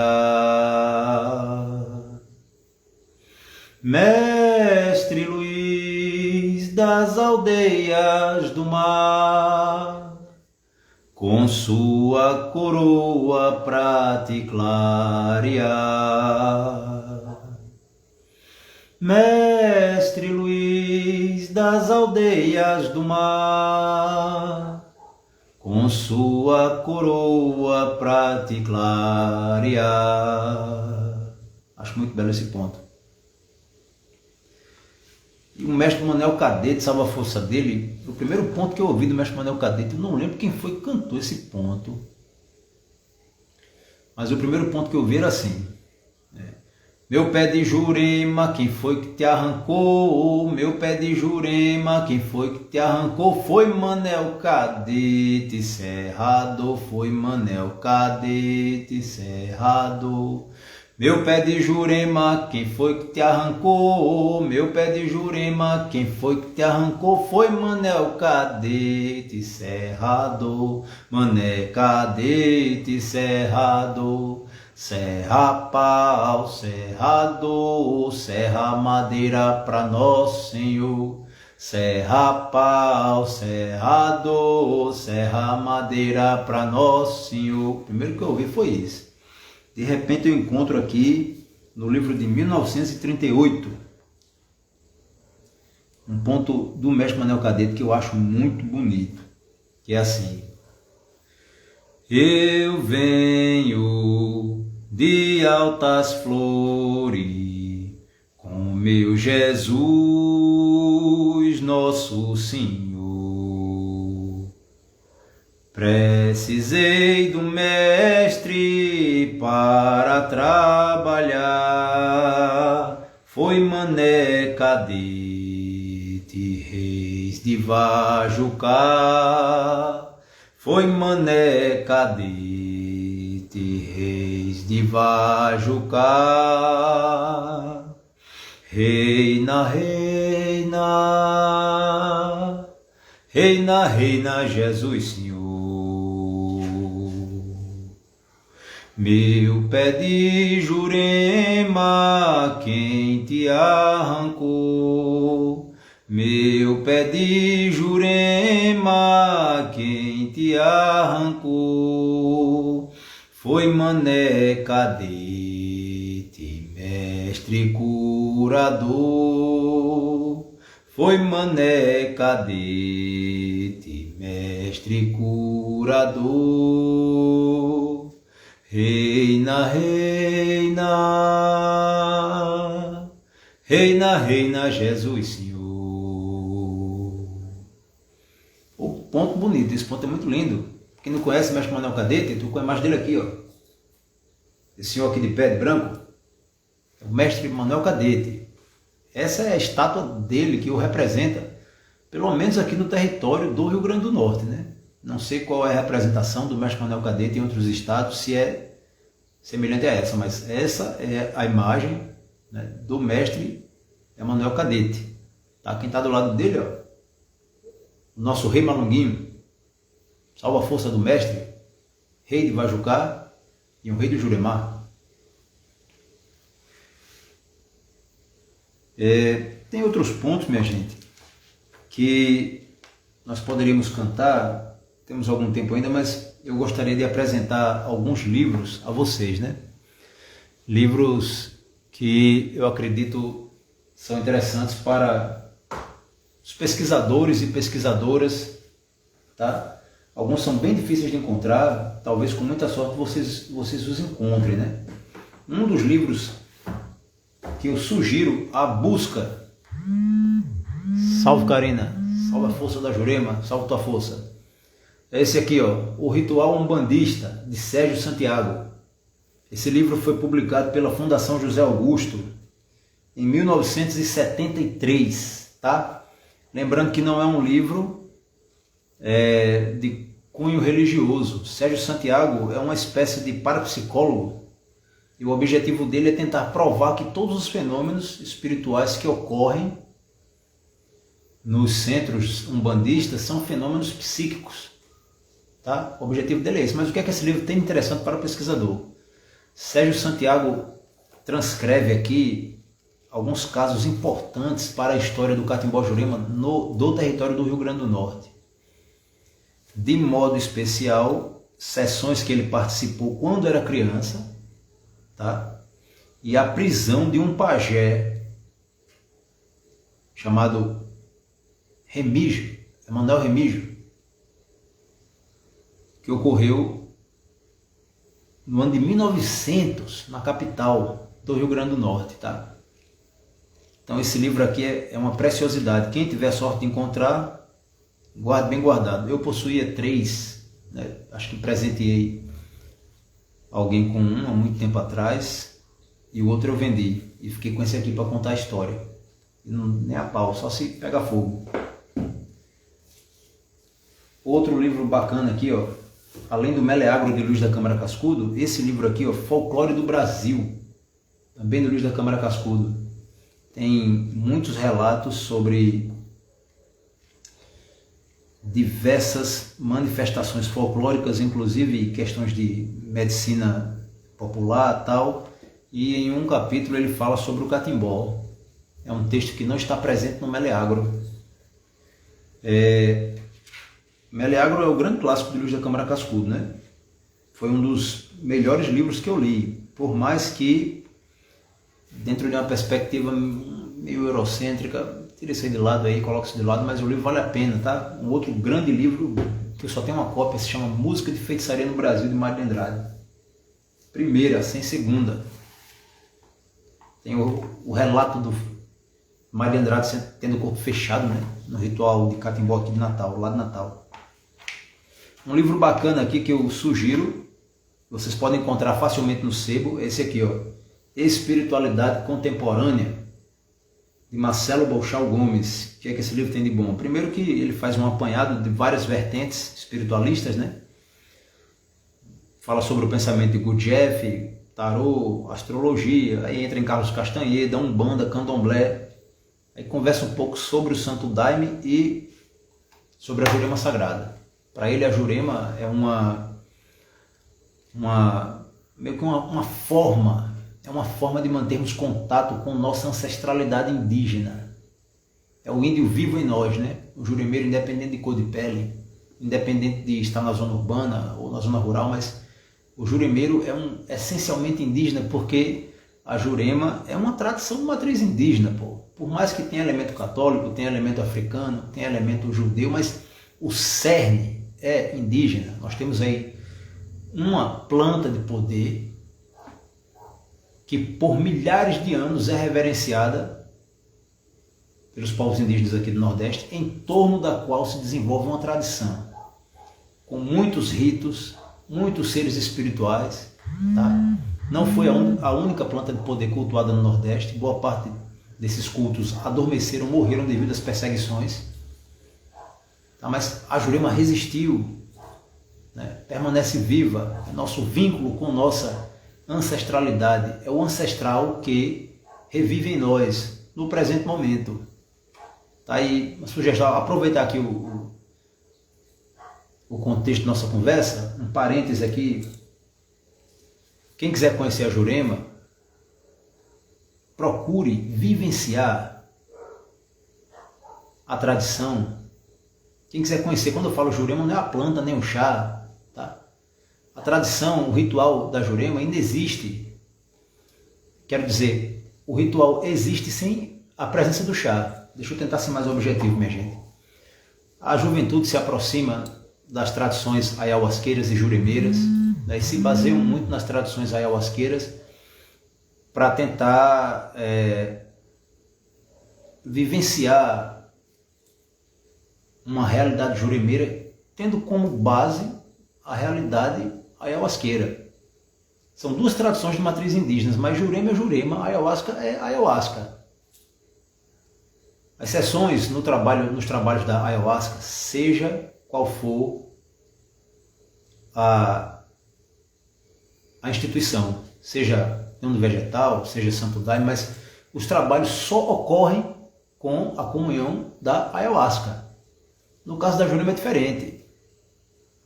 Speaker 1: Mestre Luiz das Aldeias do Mar, com sua coroa prata e clarear. Mestre Luiz das Aldeias do Mar, com sua coroa prata e clarear. Acho muito belo esse ponto. E o mestre Manuel Cadete, salva a força dele, o primeiro ponto que eu ouvi do mestre Manuel Cadete, eu não lembro quem foi que cantou esse ponto, mas o primeiro ponto que eu ouvi era assim: meu pé de Jurema, quem foi que te arrancou? Meu pé de Jurema, quem foi que te arrancou? Foi Manel Cadete Cerrado, foi Manel Cadete Cerrado. Meu pé de Jurema, quem foi que te arrancou? Meu pé de Jurema, quem foi que te arrancou? Foi Manel Cadete Cerrado, Mané Cadete Cerrado. Serra pau, serrador, serra madeira pra Nosso Senhor. Serra pau, serrador, serra madeira pra Nosso Senhor. O primeiro que eu ouvi foi isso. De repente eu encontro aqui no livro de 1938 um ponto do mestre Manuel Cadete que eu acho muito bonito, que é assim: eu venho de altas flores com meu Jesus Nosso Senhor. Precisei do mestre para trabalhar, foi Mané Cadete, Reis de Vajucá. Foi Mané Cadete, Reis de Vajucá. Reina, reina, reina, reina, Jesus Senhor. Meu pé de Jurema, quem te arrancou? Meu pé de Jurema, quem te arrancou? Foi Mané Cadete, mestre curador. Foi Mané Cadete, mestre curador. Reina, reina, reina, reina, Jesus Senhor. O ponto bonito, esse ponto é muito lindo. Quem não conhece o mestre Manuel Cadete, tu conhece mais dele aqui, ó. Esse senhor aqui de pé de branco, é o mestre Manuel Cadete. Essa é a estátua dele que o representa, pelo menos aqui no território do Rio Grande do Norte, né? Não sei qual é a representação do mestre Manuel Cadete em outros estados, se é semelhante a essa, mas essa é a imagem, né, do mestre Manuel Cadete. Tá? Quem está do lado dele, ó, o nosso rei Malunguinho, salva a força do mestre, rei de Vajucá e um rei de Jurema. Tem outros pontos, minha gente, que nós poderíamos cantar, temos algum tempo ainda, mas eu gostaria de apresentar alguns livros a vocês, né? Livros que eu acredito são interessantes para os pesquisadores e pesquisadoras, tá? Alguns são bem difíceis de encontrar, talvez com muita sorte vocês os encontrem, né? Um dos livros que eu sugiro a busca, salve Karina, salve a força da Jurema, salve tua força, é esse aqui, ó, O Ritual Umbandista, de Sérgio Santiago. Esse livro foi publicado pela Fundação José Augusto em 1973, tá? Lembrando que não é um livro de cunho religioso. Sérgio Santiago é uma espécie de parapsicólogo e o objetivo dele é tentar provar que todos os fenômenos espirituais que ocorrem nos centros umbandistas são fenômenos psíquicos, tá? O objetivo dele é esse. Mas o que é que esse livro tem de interessante para o pesquisador? Sérgio Santiago transcreve aqui alguns casos importantes para a história do Catimbó-Jurema do território do Rio Grande do Norte. De modo especial, sessões que ele participou quando era criança, tá? E a prisão de um pajé chamado Remígio, Emanuel Remígio, que ocorreu no ano de 1900, na capital do Rio Grande do Norte, tá? Então esse livro aqui é uma preciosidade. Quem tiver sorte de encontrar, guarde bem guardado. Eu possuía 3, né? Acho que presenteei alguém com um há muito tempo atrás, e o outro eu vendi, e fiquei com esse aqui para contar a história. E não, nem a pau, só se pega fogo. Outro livro bacana aqui, ó, além do Meleagro de Luiz da Câmara Cascudo, esse livro aqui, ó, Folclore do Brasil, também do Luiz da Câmara Cascudo. Tem muitos relatos sobre diversas manifestações folclóricas, inclusive questões de medicina popular e tal, e em um capítulo ele fala sobre o catimbó. É um texto que não está presente no Meleagro. Meleagro é o grande clássico de Luiz da Câmara Cascudo, né? Foi um dos melhores livros que eu li, por mais que, dentro de uma perspectiva meio eurocêntrica, tira isso aí de lado aí, coloca isso de lado, mas o livro vale a pena, tá? Um outro grande livro, que eu só tenho uma cópia, se chama Música de Feitiçaria no Brasil, de Mário de Andrade. Primeira, sem segunda. Tem o relato do Mário de Andrade tendo o corpo fechado, né? No ritual de catimbó aqui de Natal, lá de Natal. Um livro bacana aqui que eu sugiro, vocês podem encontrar facilmente no sebo, esse aqui, ó, Espiritualidade Contemporânea, de Marcelo Bolchal Gomes. O que é que esse livro tem de bom? Primeiro que ele faz um apanhado de várias vertentes espiritualistas, né? Fala sobre o pensamento de Gurdjieff, tarô, astrologia, aí entra em Carlos Castanheda, Umbanda, Candomblé, aí conversa um pouco sobre o Santo Daime e sobre a Jurema Sagrada. Para ele a Jurema é meio que uma forma, é uma forma de mantermos contato com nossa ancestralidade indígena. É o índio vivo em nós, né? O juremeiro, independente de cor de pele, independente de estar na zona urbana ou na zona rural, mas o juremeiro é essencialmente indígena, porque a Jurema é uma tradição de matriz indígena, pô. Por mais que tenha elemento católico, tenha elemento africano, tenha elemento judeu, mas o cerne é indígena. Nós temos aí uma planta de poder que por milhares de anos é reverenciada pelos povos indígenas aqui do Nordeste, em torno da qual se desenvolve uma tradição, com muitos ritos, muitos seres espirituais, tá? Não foi a única planta de poder cultuada no Nordeste. Boa parte desses cultos adormeceram, morreram devido às perseguições, tá? Mas a Jurema resistiu, né? Permanece viva. É nosso vínculo com nossa ancestralidade, é o ancestral que revive em nós no presente momento. Tá aí uma sugestão, aproveitar aqui o contexto da nossa conversa, um parêntese aqui. Quem quiser conhecer a Jurema, procure vivenciar a tradição. Quem quiser conhecer, quando eu falo Jurema, não é a planta nem o chá, tá? A tradição, o ritual da Jurema ainda existe. Quero dizer, o ritual existe sem a presença do chá. Deixa eu tentar ser mais objetivo, minha gente. A juventude se aproxima das tradições ayahuasqueiras e juremeiras, né, e se baseiam muito nas tradições ayahuasqueiras para tentar vivenciar uma realidade juremeira, tendo como base a realidade ayahuasqueira. São duas tradições de matriz indígenas, mas Jurema é Jurema, ayahuasca é ayahuasca. As sessões nos trabalhos da ayahuasca, seja qual for a instituição, seja mundo vegetal, seja Santo Daime, mas os trabalhos só ocorrem com a comunhão da ayahuasca. No caso da Jurema é diferente.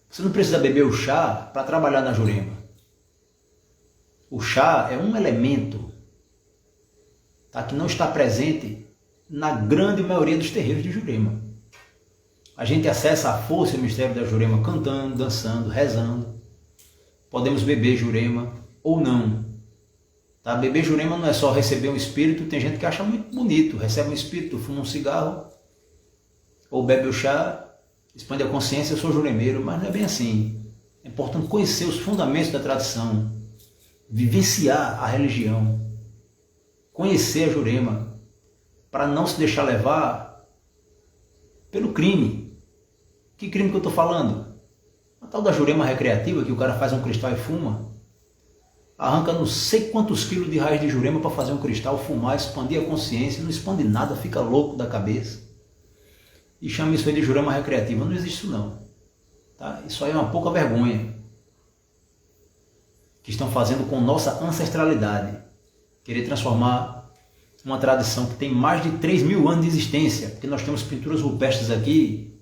Speaker 1: Você não precisa beber o chá para trabalhar na Jurema. O chá é um elemento, tá, que não está presente na grande maioria dos terreiros de Jurema. A gente acessa a força e o mistério da Jurema cantando, dançando, rezando. Podemos beber Jurema ou não. Tá? Beber Jurema não é só receber um espírito. Tem gente que acha muito bonito. Recebe um espírito, fuma um cigarro, ou bebe o chá, expande a consciência, eu sou juremeiro. Mas não é bem assim. É importante conhecer os fundamentos da tradição, vivenciar a religião, conhecer a Jurema, para não se deixar levar pelo crime. Que crime que eu estou falando? A tal da Jurema recreativa, que o cara faz um cristal e fuma, arranca não sei quantos quilos de raiz de Jurema para fazer um cristal, fumar, expandir a consciência, não expande nada, fica louco da cabeça. E chama isso aí de Jurema recreativa. Não existe isso não. Tá? Isso aí é uma pouca vergonha que estão fazendo com nossa ancestralidade. Querer transformar uma tradição que tem mais de 3.000 anos de existência, porque nós temos pinturas rupestres aqui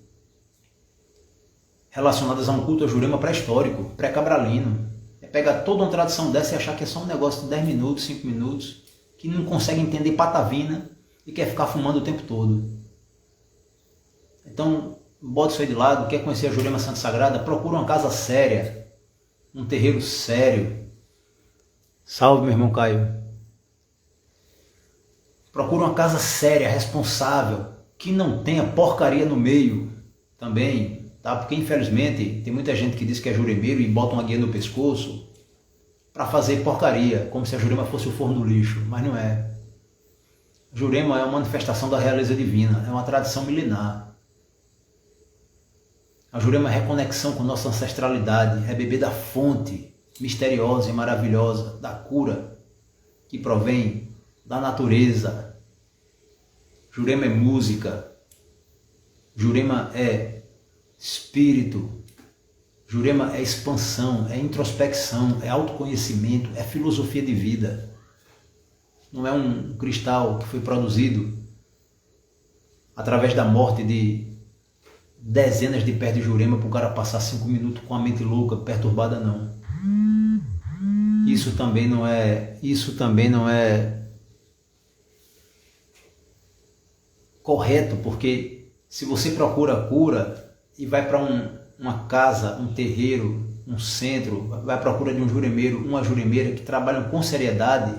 Speaker 1: relacionadas a um culto a Jurema pré-histórico, pré-cabralino. É pegar toda uma tradição dessa e achar que é só um negócio de 10 minutos, 5 minutos, que não consegue entender patavina e quer ficar fumando o tempo todo. Então, bota isso aí de lado. Quer conhecer a Jurema Santa Sagrada? Procura uma casa séria, um terreiro sério. Salve, meu irmão Caio. Procura uma casa séria, responsável, que não tenha porcaria no meio também, tá? Porque infelizmente tem muita gente que diz que é juremeiro e bota uma guia no pescoço para fazer porcaria, como se a Jurema fosse o forno do lixo, mas não é. Jurema é uma manifestação da realeza divina, é uma tradição milenar. A Jurema é reconexão com nossa ancestralidade, é beber da fonte misteriosa e maravilhosa, da cura que provém da natureza. Jurema é música, Jurema é espírito, Jurema é expansão, é introspecção, é autoconhecimento, é filosofia de vida. Não é um cristal que foi produzido através da morte de dezenas de pés de Jurema para o cara passar 5 minutos com a mente louca, perturbada, não. Isso também não é correto, porque se você procura cura e vai para uma casa, um terreiro, um centro, vai à procura de um juremeiro, uma juremeira que trabalham com seriedade,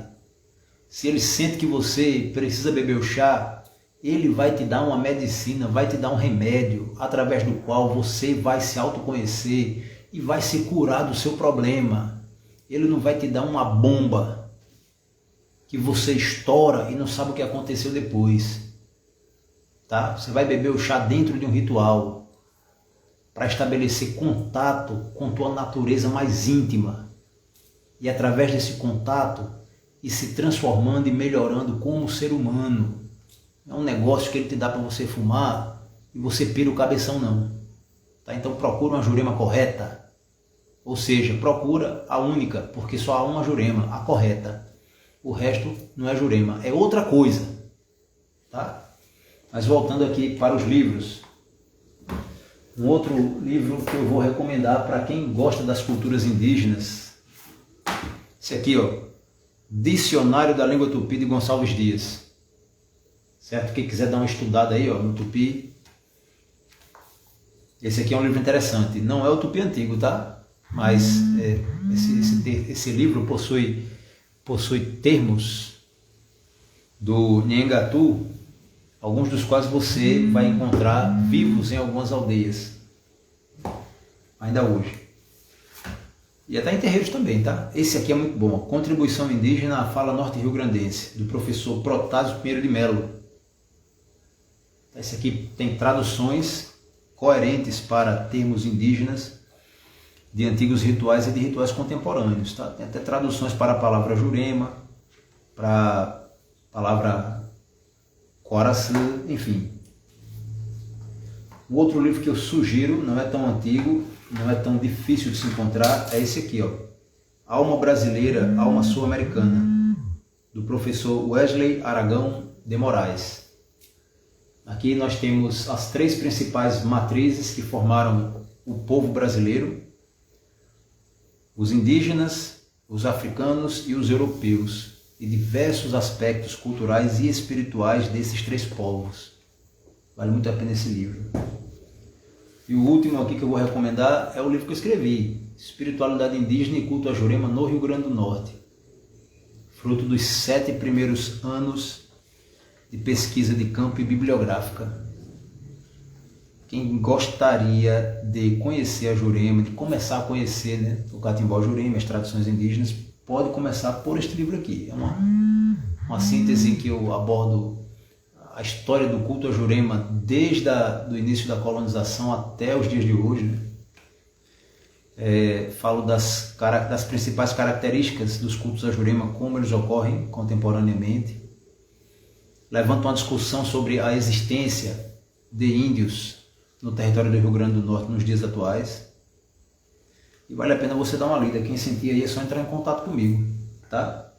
Speaker 1: se ele sente que você precisa beber o chá, ele vai te dar uma medicina, vai te dar um remédio, através do qual você vai se autoconhecer e vai se curar do seu problema. Ele não vai te dar uma bomba que você estoura e não sabe o que aconteceu depois. Tá? Você vai beber o chá dentro de um ritual para estabelecer contato com tua natureza mais íntima. E através desse contato, ir se transformando e melhorando como ser humano. Não é um negócio que ele te dá para você fumar e você pira o cabeção, não. Tá? Então procura uma Jurema correta. Ou seja, procura a única, porque só há uma Jurema, a correta. O resto não é Jurema, é outra coisa. Tá? Mas voltando aqui para os livros. Um outro livro que eu vou recomendar para quem gosta das culturas indígenas, esse aqui, ó, Dicionário da Língua Tupi de Gonçalves Dias. Certo? Quem quiser dar uma estudada aí, ó, no Tupi. Esse aqui é um livro interessante. Não é o Tupi antigo, tá? Mas esse livro possui termos do Nhengatu, alguns dos quais você vai encontrar vivos em algumas aldeias, ainda hoje. E até em terreiros também, tá? Esse aqui é muito bom. Contribuição Indígena à Fala Norte Rio-Grandense, do professor Protásio Pinheiro de Melo. Esse aqui tem traduções coerentes para termos indígenas de antigos rituais e de rituais contemporâneos, tá? Tem até traduções para a palavra Jurema, para a palavra Coraçã, enfim. O outro livro que eu sugiro, não é tão antigo, não é tão difícil de se encontrar, é esse aqui, ó, Alma Brasileira, Alma Sul-Americana, do professor Wesley Aragão de Moraes. Aqui nós temos as três principais matrizes que formaram o povo brasileiro: os indígenas, os africanos e os europeus, e diversos aspectos culturais e espirituais desses três povos. Vale muito a pena esse livro. E o último aqui que eu vou recomendar é o livro que eu escrevi, Espiritualidade Indígena e Culto a Jurema no Rio Grande do Norte, fruto dos 7 primeiros anos de pesquisa de campo e bibliográfica. Quem gostaria de conhecer a Jurema, de começar a conhecer, né, o Catimbó Jurema, as tradições indígenas, pode começar por este livro aqui. É uma síntese em que eu abordo a história do culto a Jurema desde o início da colonização até os dias de hoje, né? Falo das principais características dos cultos a Jurema, como eles ocorrem contemporaneamente. Levanto uma discussão sobre a existência de índios no território do Rio Grande do Norte nos dias atuais. E vale a pena você dar uma lida. Quem sentir aí é só entrar em contato comigo, tá?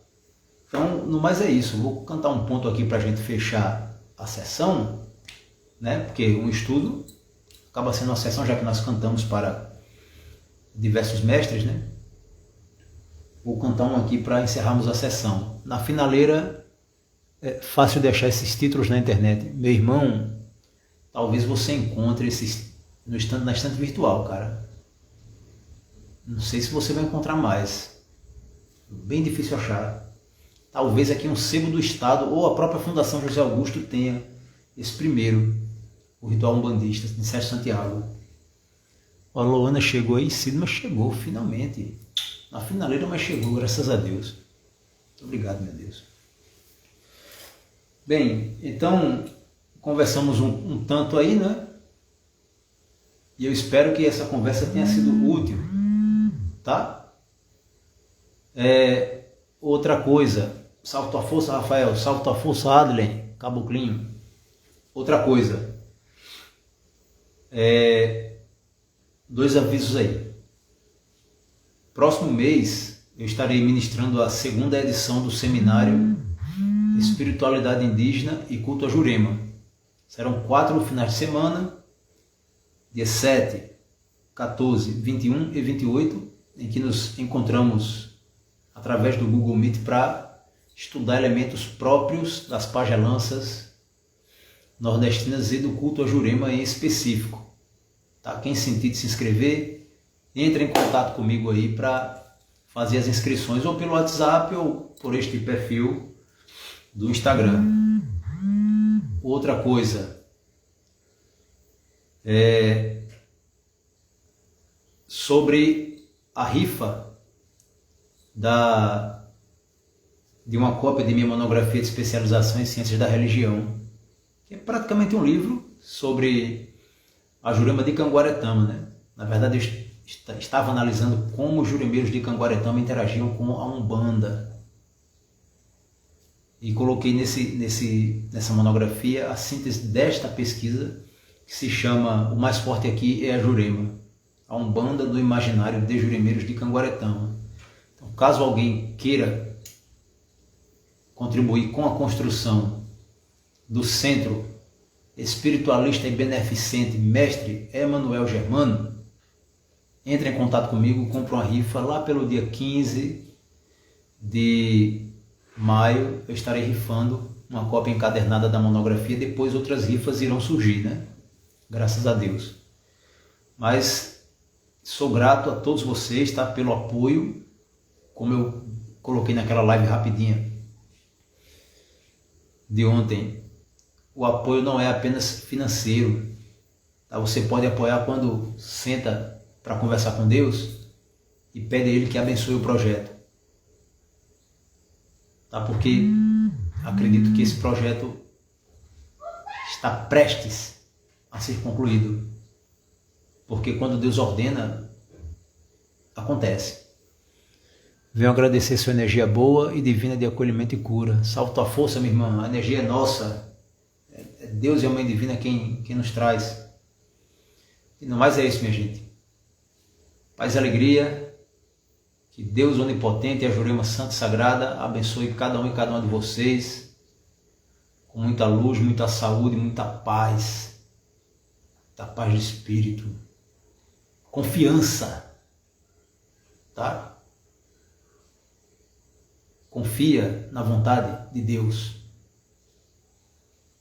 Speaker 1: Então, no mais é isso. Vou cantar um ponto aqui para a gente fechar a sessão, né? Porque um estudo acaba sendo uma sessão, já que nós cantamos para diversos mestres, né? Vou cantar um aqui para encerrarmos a sessão. Na finaleira, é fácil de achar esses títulos na internet. Meu irmão, talvez você encontre esses na estante virtual, cara. Não sei se você vai encontrar mais. Bem difícil achar. Talvez aqui um sebo do Estado ou a própria Fundação José Augusto tenha esse primeiro, o Ritual Umbandista, de Sérgio Santiago. A Luana chegou aí cedo, mas chegou finalmente. Na finaleira, mas chegou, graças a Deus. Muito obrigado, meu Deus. Bem, então conversamos um tanto aí, né? E eu espero que essa conversa tenha sido útil, tá? Outra coisa, salve tua força, Rafael, salve tua força, Adlen, Caboclinho. Outra coisa, 2 avisos aí. Próximo mês eu estarei ministrando a 2ª edição do seminário Espiritualidade Indígena e Culto a Jurema. Serão 4 finais de semana, dia 7, 14, 21 e 28, em que nos encontramos através do Google Meet para estudar elementos próprios das pagelanças nordestinas e do culto a Jurema em específico. Tá? Quem sentir de se inscrever, entre em contato comigo aí para fazer as inscrições, ou pelo WhatsApp ou por este perfil do Instagram. Outra coisa, sobre a rifa de uma cópia de minha monografia de especialização em Ciências da Religião, que é praticamente um livro sobre a Jurema de Canguaretama, né? Na verdade, eu estava analisando como os juremeiros de Canguaretama interagiam com a Umbanda. E coloquei nessa monografia a síntese desta pesquisa, que se chama O Mais Forte Aqui é a Jurema, a Umbanda do Imaginário de Juremeiros de Canguaretama. Então, caso alguém queira contribuir com a construção do Centro espiritualista e beneficente, mestre Emanuel Germano, entre em contato comigo, compra uma rifa lá pelo dia 15 de maio. Eu estarei rifando uma cópia encadernada da monografia. Depois outras rifas irão surgir, né? Graças a Deus. Mas sou grato a todos vocês, tá? Pelo apoio, como eu coloquei naquela live rapidinha de ontem. O apoio não é apenas financeiro, tá? Você pode apoiar quando senta para conversar com Deus e pede a Ele que abençoe o projeto, tá? Porque acredito que esse projeto está prestes a ser concluído, porque quando Deus ordena, acontece. Venho agradecer sua energia boa e divina de acolhimento e cura. Salve tua força, minha irmã. A energia é nossa. É Deus e a Mãe Divina quem nos traz. E no mais é isso, minha gente. Paz e alegria. Que Deus onipotente e a Jurema Santa e Sagrada abençoe cada um e cada uma de vocês com muita luz, muita saúde, muita paz. Muita paz de espírito. Confiança. Tá? Confia na vontade de Deus.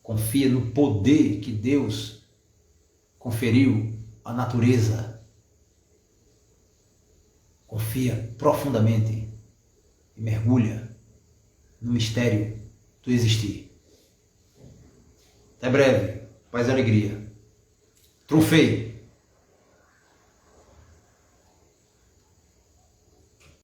Speaker 1: Confia no poder que Deus conferiu à natureza. Confia profundamente e mergulha no mistério do existir. Até breve. Paz e alegria. Trufei.